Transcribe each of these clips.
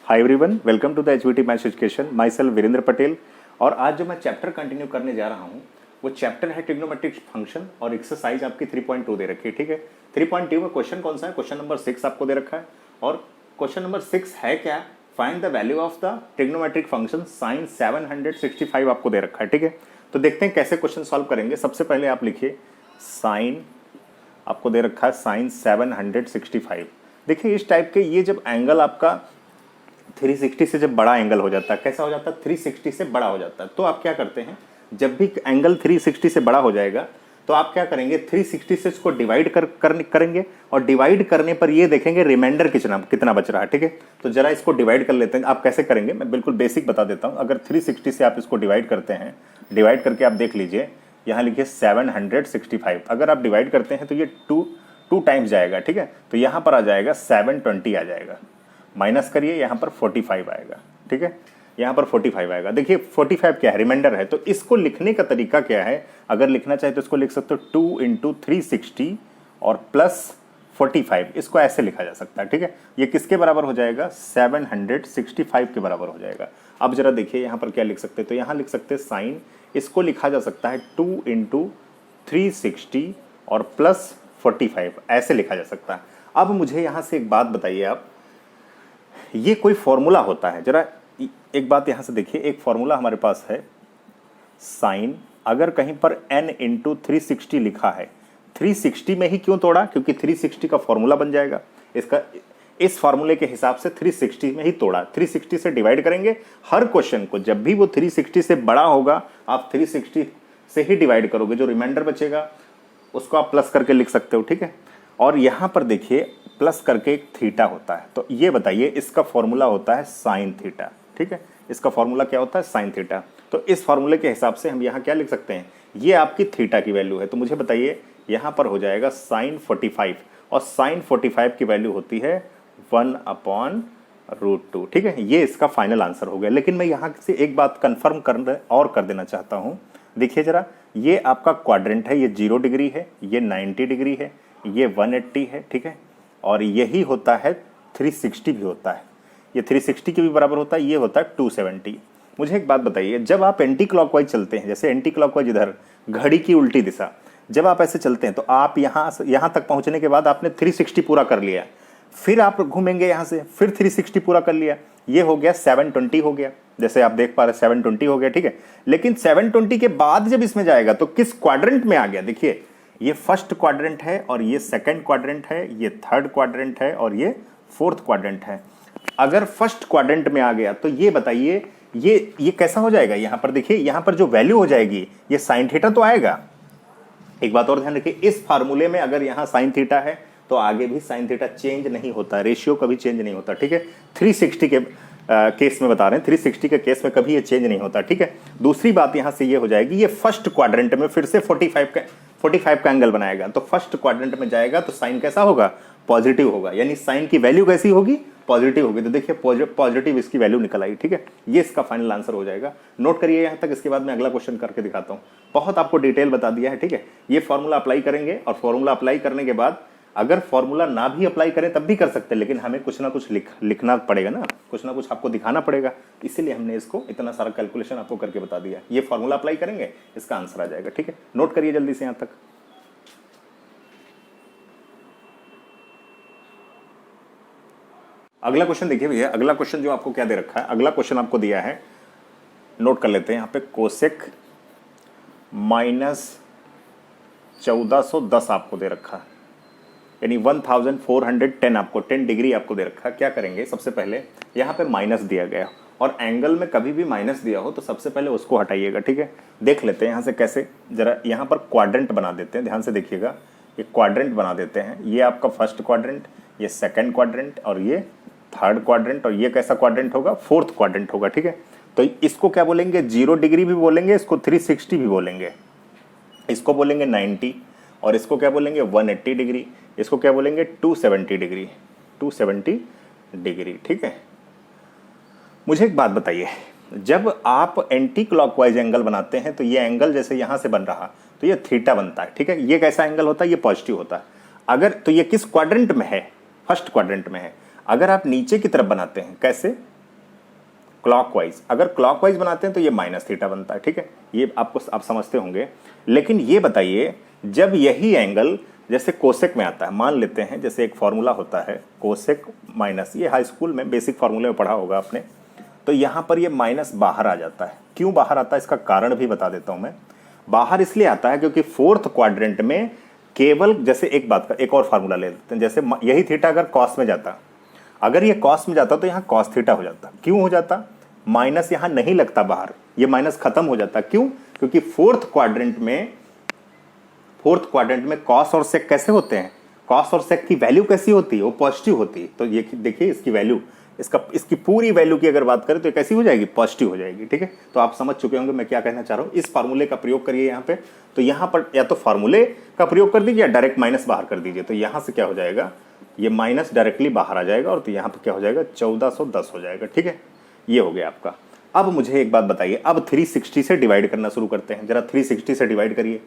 Hi everyone, welcome to the HVT maths education. Myself Virendra Patel. और आज जो मैं चैप्टर कंटिन्यू करने जा रहा हूँ वो चैप्टर है ट्रिग्नोमेट्रिक फंक्शन और एक्सरसाइज आपकी 3.2 दे रखी है। ठीक है, 3.2 में क्वेश्चन कौन सा है? क्वेश्चन नंबर 6 आपको दे रखा है। और क्वेश्चन नंबर 6 है क्या? Find the value of the trigonometric function sine 765 आपको दे रखा है। ठीक है, तो देखते हैं कैसे क्वेश्चन सॉल्व करेंगे। सबसे पहले आप लिखिए साइन, आपको दे रखा है साइन 765। देखिए इस टाइप के ये जब एंगल आपका 360 से जब बड़ा एंगल हो जाता है, कैसा हो जाता है? 360 से बड़ा हो जाता है। तो आप क्या करते हैं, जब भी एंगल 360 से बड़ा हो जाएगा तो आप क्या करेंगे, 360 से इसको डिवाइड करेंगे और डिवाइड करने पर ये देखेंगे रिमाइंडर कितना बच रहा है। ठीक है, तो जरा इसको डिवाइड कर लेते हैं। आप कैसे करेंगे मैं बिल्कुल बेसिक बता देता हूँ। अगर 360 से आप इसको डिवाइड करते हैं, डिवाइड करके आप देख लीजिए, यहाँ लिखिए 765। अगर आप डिवाइड करते हैं तो ये टू टाइम्स जाएगा। ठीक है, तो यहाँ पर आ जाएगा 720 आ जाएगा। माइनस करिए, यहाँ पर 45 आएगा। ठीक है, यहाँ पर 45 आएगा। देखिए 45 क्या है? रिमाइंडर है। तो इसको लिखने का तरीका क्या है? अगर लिखना चाहे तो इसको लिख सकते हो 2 × 360 और प्लस 45। इसको ऐसे लिखा जा सकता है। ठीक है, ये किसके बराबर हो जाएगा? 765 के बराबर हो जाएगा। अब जरा देखिए यहाँ पर क्या लिख सकते हैं। तो यहाँ लिख सकते हैं साइन, इसको लिखा जा सकता है 2 × 360 और प्लस 45, ऐसे लिखा जा सकता है। अब मुझे यहाँ से एक बात बताइए आप, ये कोई फॉर्मूला होता है? जरा एक बात यहां से देखिए, एक फॉर्मूला हमारे पास है साइन, अगर कहीं पर n × 360 लिखा है, 360 में ही क्यों तोड़ा? क्योंकि 360 का फॉर्मूला बन जाएगा इसका। इस फॉर्मूले के हिसाब से 360 में ही तोड़ा। 360 से डिवाइड करेंगे हर क्वेश्चन को। जब भी वो 360 से बड़ा होगा आप 360 से ही डिवाइड करोगे, जो रिमाइंडर बचेगा उसको आप प्लस करके लिख सकते हो। ठीक है, और यहां पर देखिए प्लस करके एक थीटा होता है। तो ये बताइए, इसका फॉर्मूला होता है साइन थीटा। ठीक है, इसका फॉर्मूला क्या होता है? Sine theta. तो इस फॉर्मूले के हिसाब से हम यहाँ क्या लिख सकते हैं? ये आपकी थीटा की वैल्यू है। तो मुझे बताइए, यहाँ पर हो जाएगा साइन 45 और साइन 45 की वैल्यू होती है 1/√2। ठीक है, ये इसका फाइनल आंसर हो गया। लेकिन मैं यहाँ से एक बात कंफर्म कर देना चाहता हूँ। देखिए जरा, ये आपका क्वाड्रेंट है, ये 0 डिग्री है, ये 90 डिग्री है, ये 180 है। ठीक है, और यही होता है 360 भी होता है, ये 360 के भी बराबर होता है, ये होता है 270। मुझे एक बात बताइए, जब आप एंटी क्लॉकवाइज चलते हैं, जैसे एंटी क्लॉकवाइज इधर घड़ी की उल्टी दिशा, जब आप ऐसे चलते हैं तो आप यहाँ तक पहुंचने के बाद आपने 360 पूरा कर लिया, फिर आप घूमेंगे यहाँ से, फिर 360 पूरा कर लिया, ये हो गया 720 हो गया। जैसे आप देख पा रहे 720 हो गया। ठीक है, लेकिन 720 के बाद जब इसमें जाएगा तो किस क्वाड्रेंट में आ गया? देखिए ये फर्स्ट क्वाड्रेंट है और ये सेकंड क्वाड्रेंट है, ये थर्ड क्वाड्रेंट है और ये फोर्थ क्वाड्रेंट है। अगर फर्स्ट क्वाड्रेंट में आ गया तो ये बताइए ये कैसा हो जाएगा? यहाँ पर देखिए, यहाँ पर जो वैल्यू हो जाएगी ये साइन थीटा तो आएगा। एक बात और ध्यान रखिए, इस फार्मूले में अगर यहाँ साइन थीटा है तो आगे भी साइन थीटा चेंज नहीं होता, रेशियो कभी चेंज नहीं होता। ठीक है, 360 के केस में बता रहे हैं, 360 के केस में कभी ये चेंज नहीं होता। ठीक है, दूसरी बात यहाँ से ये हो जाएगी, ये फर्स्ट क्वाड्रेंट में फिर से 45 का एंगल बनाएगा। तो फर्स्ट क्वाड्रेंट में जाएगा तो साइन कैसा होगा? पॉजिटिव होगा, यानी साइन की वैल्यू कैसी होगी? पॉजिटिव होगी। तो देखिए पॉजिटिव इसकी वैल्यू निकल आई। ठीक है, ये इसका फाइनल आंसर हो जाएगा। नोट करिए यहाँ तक, इसके बाद मैं अगला क्वेश्चन करके दिखाता हूँ। बहुत आपको डिटेल बता दिया है। ठीक है, ये फॉर्मूला अप्लाई करेंगे और फॉर्मूला अप्लाई करने के बाद अगर फॉर्मूला ना भी अप्लाई करें तब भी कर सकते हैं, लेकिन हमें कुछ ना कुछ लिखना पड़ेगा ना, कुछ ना कुछ आपको दिखाना पड़ेगा, इसीलिए हमने इसको इतना सारा कैलकुलेशन आपको करके बता दिया। ये फॉर्मूला अप्लाई करेंगे, इसका आंसर आ जाएगा। ठीक है, नोट करिए जल्दी से यहाँ तक। अगला क्वेश्चन देखिए भैया, अगला क्वेश्चन जो आपको क्या दे रखा है, अगला क्वेश्चन आपको दिया है, नोट कर लेते हैं यहाँ पे, कोसेक -1410 आपको दे रखा है, यानी 1410 आपको 10 डिग्री आपको दे रखा है। क्या करेंगे? सबसे पहले यहाँ पे माइनस दिया गया और एंगल में कभी भी माइनस दिया हो तो सबसे पहले उसको हटाइएगा। ठीक है, देख लेते हैं यहाँ से कैसे। जरा यहाँ पर क्वाड्रेंट बना देते हैं, ध्यान से देखिएगा, ये क्वाड्रेंट बना देते हैं। ये आपका फर्स्ट क्वाड्रेंट, ये सेकंड क्वाड्रेंट और ये थर्ड क्वाड्रेंट, और ये कैसा क्वाड्रेंट होगा? फोर्थ क्वाड्रेंट होगा। ठीक है, तो इसको क्या बोलेंगे? 0 डिग्री भी बोलेंगे, इसको 360 भी बोलेंगे, इसको बोलेंगे 90 और इसको क्या बोलेंगे? 180 डिग्री, इसको क्या बोलेंगे? 270 डिग्री, 270 डिग्री। ठीक है, मुझे एक बात बताइए, जब आप एंटी क्लॉकवाइज एंगल बनाते हैं तो ये एंगल जैसे यहां से बन रहा तो ये थीटा बनता है। ठीक है, ये कैसा एंगल होता है? ये पॉजिटिव होता है। अगर तो ये किस क्वाड्रेंट में है? फर्स्ट क्वाड्रेंट में है। अगर आप नीचे की तरफ बनाते हैं, कैसे? क्लॉकवाइज, अगर क्लॉकवाइज बनाते हैं तो ये माइनस थीटा बनता है, ठीक है, ये आपको आप समझते होंगे। लेकिन ये बताइए जब यही एंगल जैसे कोसेक में आता है, मान लेते हैं जैसे एक फॉर्मूला होता है कोसेक माइनस, ये हाई स्कूल में बेसिक फॉर्मूले में पढ़ा होगा आपने, तो यहाँ पर ये माइनस बाहर आ जाता है। क्यों बाहर आता है इसका कारण भी बता देता हूँ मैं। बाहर इसलिए आता है क्योंकि फोर्थ क्वाड्रेंट में केवल, जैसे एक बात का एक और फार्मूला ले लेते हैं, जैसे यही थीटा अगर कॉस में जाता, अगर ये कॉस में जाता तो यहाँ कॉस थीटा हो जाता। क्यों हो जाता? माइनस यहाँ नहीं लगता बाहर, ये माइनस खत्म हो जाता। क्यों? क्योंकि फोर्थ क्वाड्रेंट में कॉस और सेक कैसे होते हैं, कॉस और सेक की वैल्यू कैसी होती है, वो पॉजिटिव होती है। तो ये देखिए इसकी वैल्यू, इसकी पूरी वैल्यू की अगर बात करें तो कैसी हो जाएगी, पॉजिटिव हो जाएगी, ठीक है। तो आप समझ चुके होंगे मैं क्या कहना चाह रहा हूँ। इस फार्मूले का प्रयोग करिए यहाँ पे, तो यहाँ पर या तो फार्मूले का प्रयोग कर दीजिए या डायरेक्ट माइनस बाहर कर दीजिए। तो यहाँ से क्या हो जाएगा, ये माइनस डायरेक्टली बाहर आ जाएगा और तो यहाँ पर क्या हो जाएगा 1410 हो जाएगा, ठीक है। ये हो गया आपका। अब मुझे एक बात बताइए, अब 360 से डिवाइड करना शुरू करते हैं, जरा 360 से डिवाइड करिए।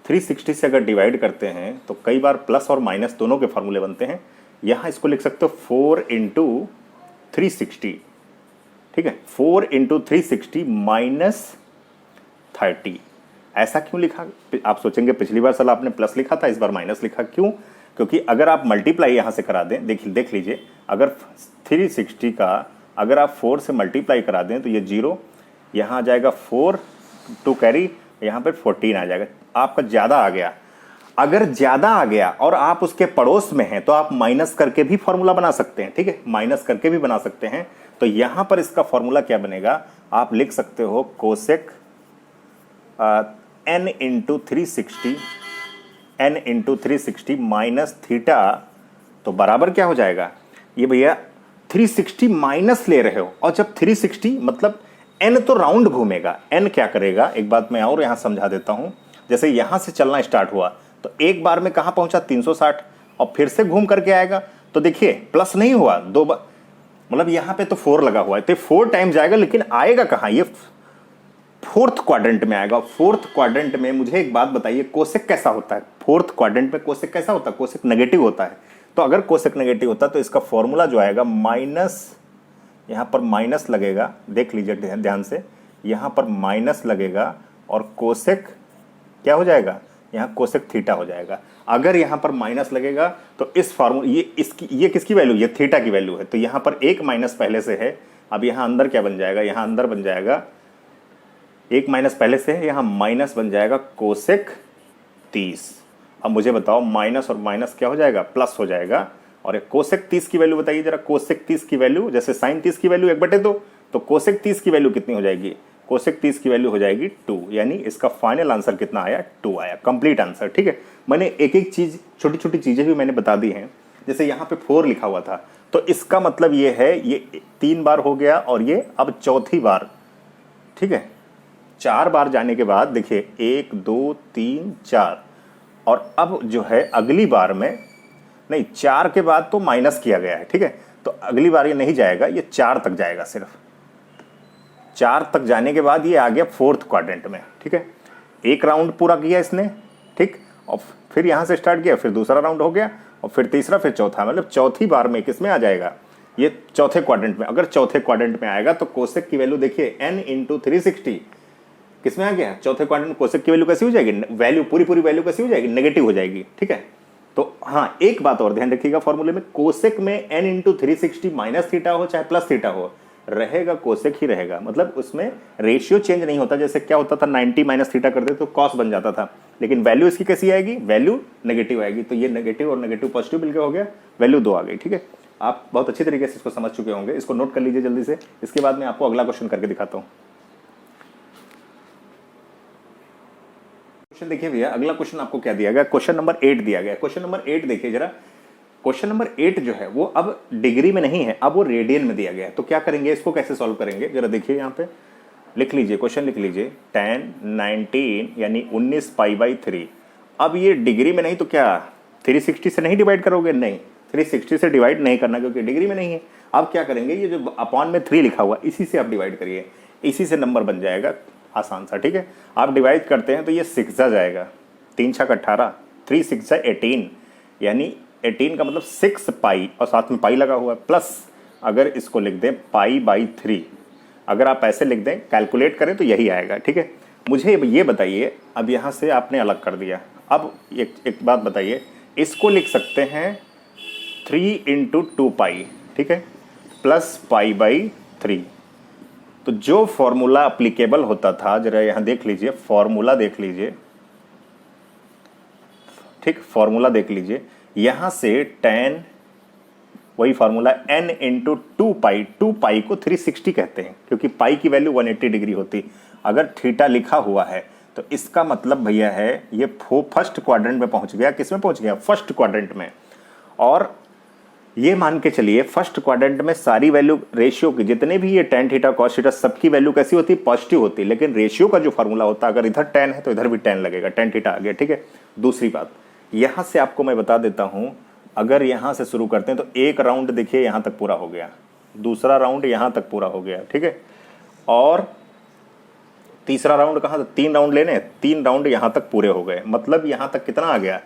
360 से अगर डिवाइड करते हैं तो कई बार प्लस और माइनस दोनों के फॉर्मूले बनते हैं। यहाँ इसको लिख सकते हो 4 इंटू 360, ठीक है, 4 इंटू 360 माइनस 30। ऐसा क्यों लिखा? आप सोचेंगे पिछली बार साल आपने प्लस लिखा था, इस बार माइनस लिखा, क्यों? क्योंकि अगर आप मल्टीप्लाई यहाँ से करा दें, देख लीजिए, अगर 360 का अगर आप 4 से मल्टीप्लाई करा दें तो ये 0 यहाँ आ जाएगा, 4 टू कैरी यहाँ पर 14 आ जाएगा। आपका ज़्यादा आ गया। अगर ज़्यादा आ गया और आप उसके पड़ोस में हैं तो आप माइनस करके भी फॉर्मूला बना सकते हैं, ठीक है, माइनस करके भी बना सकते हैं। तो यहाँ पर इसका फॉर्मूला क्या बनेगा, आप लिख सकते हो cosec n into 360 minus theta, तो बराबर क्या हो जाएगा, ये भैया 360 माइनस ले रहे हो, और जब 360 मतलब n तो राउंड घूमेगा, n क्या करेगा, एक बात मैं और यहाँ समझा देता हूँ। जैसे यहाँ से चलना स्टार्ट हुआ तो एक बार में कहाँ पहुँचा 360, और फिर से घूम करके आएगा। तो देखिए प्लस नहीं हुआ, 2 बार, मतलब यहाँ पे तो 4 लगा हुआ है, तो 4 टाइम जाएगा, लेकिन आएगा कहाँ, ये फोर्थ क्वाड्रेंट में आएगा। फोर्थ क्वाड्रेंट में मुझे एक बात बताइए, कोसेक कैसा होता है? फोर्थ क्वाड्रेंट में कोसेक कैसा होता है? कोसेक नेगेटिव होता है। तो अगर कोसेक नेगेटिव होता है तो इसका फॉर्मूला जो आएगा माइनस, यहाँ पर माइनस लगेगा, देख लीजिए ध्यान से, यहाँ पर माइनस लगेगा और कोसेक क्या हो जाएगा, यहाँ कोसेक थीटा हो जाएगा। अगर यहाँ पर माइनस लगेगा तो इस फॉर्मूला, ये किसकी वैल्यू, ये थीटा की वैल्यू है, तो यहाँ पर एक माइनस पहले से है। अब यहाँ अंदर क्या बन जाएगा, यहाँ अंदर बन जाएगा, एक माइनस पहले से है, यहाँ माइनस बन जाएगा कोसेक 30। अब मुझे बताओ माइनस और माइनस क्या हो जाएगा, प्लस हो जाएगा। और एक कोसेक 30 की वैल्यू बताइए जरा, कोसेक 30 की वैल्यू, जैसे साइन 30 की वैल्यू 1/2, तो कोसेक 30 की वैल्यू कितनी हो जाएगी, कोसेक 30 की वैल्यू हो जाएगी 2, यानी इसका फाइनल आंसर कितना आया, 2 आया, कंप्लीट आंसर, ठीक है। मैंने एक एक चीज, छोटी छोटी चीजें भी मैंने बता दी हैं। जैसे यहाँ पे 4 लिखा हुआ था, तो इसका मतलब ये है, ये 3 बार हो गया और ये अब चौथी बार, ठीक है। 4 बार जाने के बाद देखिए 1 2 3 4, और अब जो है अगली बार में नहीं, 4 के बाद तो माइनस किया गया है, ठीक है, तो अगली बार ये नहीं जाएगा, ये 4 तक जाएगा, सिर्फ 4 तक जाने के बाद ये आ गया फोर्थ क्वाड्रेंट में, ठीक है। एक राउंड पूरा किया इसने, ठीक, और फिर यहाँ से स्टार्ट किया, फिर दूसरा राउंड हो गया, और फिर तीसरा, फिर चौथा, मतलब चौथी बार में किस में आ जाएगा, ये चौथे क्वाड्रेंट में। अगर चौथे क्वाड्रेंट में आएगा तो कोसेक की वैल्यू देखिए n इंटू 360 किस में आ गया, चौथे क्वाड्रेंट में। कोसेक की वैल्यू कैसी हो जाएगी, वैल्यू पूरी वैल्यू कैसी हो जाएगी, नेगेटिव हो जाएगी, ठीक है। तो हाँ, एक बात और ध्यान रखिएगा, फॉर्मूले में कोसेक में n इंटू 360 माइनस थीटा हो चाहे प्लस थीटा हो, रहेगा कोसेक ही रहेगा, मतलब उसमें रेशियो चेंज नहीं होता। जैसे क्या होता था, 90 माइनस थीटा करते तो कॉस बन जाता था, लेकिन वैल्यू इसकी कैसी आएगी, वैल्यू नेगेटिव आएगी। तो ये नेगेटिव और नेगेटिव पॉजिटिव मिलकर हो गया, वैल्यू 2 आ गई, ठीक है। आप बहुत अच्छी तरीके से इसको समझ चुके होंगे, इसको नोट कर लीजिए जल्दी से। इसके बाद मैं आपको अगला क्वेश्चन करके दिखाता हूँ। क्वेश्चन देखिए भैया, अगला क्वेश्चन आपको क्या दिया गया, क्वेश्चन नंबर 8 दिया गया। क्वेश्चन नंबर 8 देखिए जरा, क्वेश्चन नंबर 8 जो है वो अब डिग्री में नहीं है, अब वो रेडियन में दिया गया है। तो क्या करेंगे, इसको कैसे सॉल्व करेंगे, जरा देखिए यहाँ पे लिख लीजिए, क्वेश्चन लिख लीजिए, 10 19 यानी 19 π/3। अब ये डिग्री में नहीं तो क्या 360 से नहीं डिवाइड करोगे, नहीं 360 से डिवाइड नहीं करना क्योंकि डिग्री में नहीं है। अब क्या करेंगे, ये जो अपॉन में 3 लिखा हुआ इसी से आप डिवाइड करिए, इसी से नंबर बन जाएगा आसान सा, ठीक है। आप डिवाइड करते हैं तो ये 6 जाएगा, 3 6 18, 3 6 18, यानी 18 का मतलब 6 पाई और साथ में पाई लगा हुआ है, प्लस अगर इसको लिख दें π/3, अगर आप ऐसे लिख दें, कैलकुलेट करें तो यही आएगा, ठीक है। मुझे ये बताइए, अब यहाँ से आपने अलग कर दिया, अब एक बात बताइए, इसको लिख सकते हैं 3 इंटू 2 पाई, ठीक है, प्लस पाई बाई 3। तो जो फॉर्मूला अप्लीकेबल होता था, जरा यहाँ देख लीजिए, फॉर्मूला देख लीजिए, ठीक, फॉर्मूला देख लीजिए, यहाँ से tan, वही फॉर्मूला n इंटू 2 पाई को 360 कहते हैं, क्योंकि पाई की वैल्यू 180 डिग्री होती। अगर थीटा लिखा हुआ है तो इसका मतलब भैया है ये फर्स्ट क्वाड्रेंट में पहुंच गया। किस में पहुंच गया? फर्स्ट क्वाड्रेंट में। और ये मान के चलिए फर्स्ट क्वाड्रेंट में सारी वैल्यू रेशियो की, जितने भी ये tan थीटा cos थीटा, सबकी वैल्यू कैसी होती है? पॉजिटिव होती है। लेकिन रेशियो का जो फार्मूला होता है, अगर इधर tan है तो इधर भी tan लगेगा, tan थीटा आ गया, ठीक है। दूसरी बात, यहां से आपको मैं बता देता हूं, अगर यहां से शुरू करते हैं तो एक राउंड देखिए यहां तक पूरा हो गया, दूसरा राउंड यहां तक पूरा हो गया, ठीक है, और तीसरा राउंड कहां? 3 राउंड लेने, 3 राउंड यहां तक पूरे हो गए। मतलब यहां तक कितना आ गया?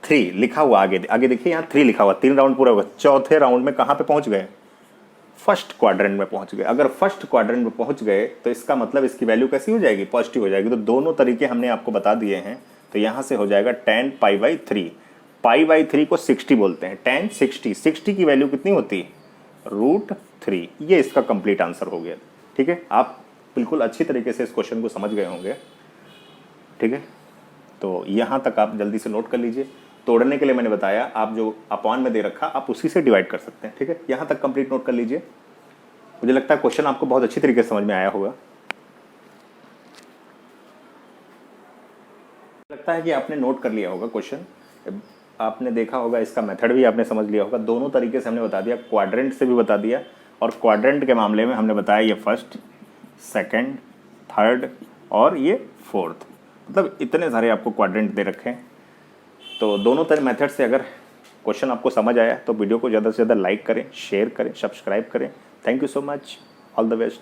3 लिखा हुआ, आगे देखिए यहाँ 3 लिखा हुआ, 3 राउंड पूरा हुआ। चौथे राउंड में कहां पे पहुंच गए? फर्स्ट क्वाड्रेंट में पहुंच गए। अगर फर्स्ट क्वाड्रेंट में पहुंच गए तो इसका मतलब इसकी वैल्यू कैसी हो जाएगी? पॉजिटिव हो जाएगी। तो दोनों तरीके हमने आपको बता दिए हैं। तो यहां से हो जाएगा tan pi by 3। Pi by 3 को 60 बोलते हैं, tan 60 की वैल्यू कितनी होती है? √3। ये इसका कंप्लीट आंसर हो गया, ठीक है। आप बिल्कुल अच्छी तरीके से इस क्वेश्चन को समझ गए होंगे, ठीक है। तो यहाँ तक आप जल्दी से नोट कर लीजिए। तोड़ने के लिए मैंने बताया, आप जो अपॉन में दे रखा आप उसी से डिवाइड कर सकते हैं, ठीक है। यहाँ तक कंप्लीट नोट कर लीजिए। मुझे लगता है क्वेश्चन आपको बहुत अच्छी तरीके से समझ में आया होगा। लगता है कि आपने नोट कर लिया होगा क्वेश्चन, आपने देखा होगा, इसका मेथड भी आपने समझ लिया होगा। दोनों तरीके से हमने बता दिया, क्वाड्रेंट से भी बता दिया, और क्वाड्रेंट के मामले में हमने बताया ये फर्स्ट, सेकंड, थर्ड और ये फोर्थ। मतलब इतने सारे आपको क्वाड्रेंट दे रखे हैं। तो दोनों तरह मेथड से अगर क्वेश्चन आपको समझ आया तो वीडियो को ज़्यादा से ज़्यादा लाइक करें, शेयर करें, सब्सक्राइब करें। Thank you so much, all the best.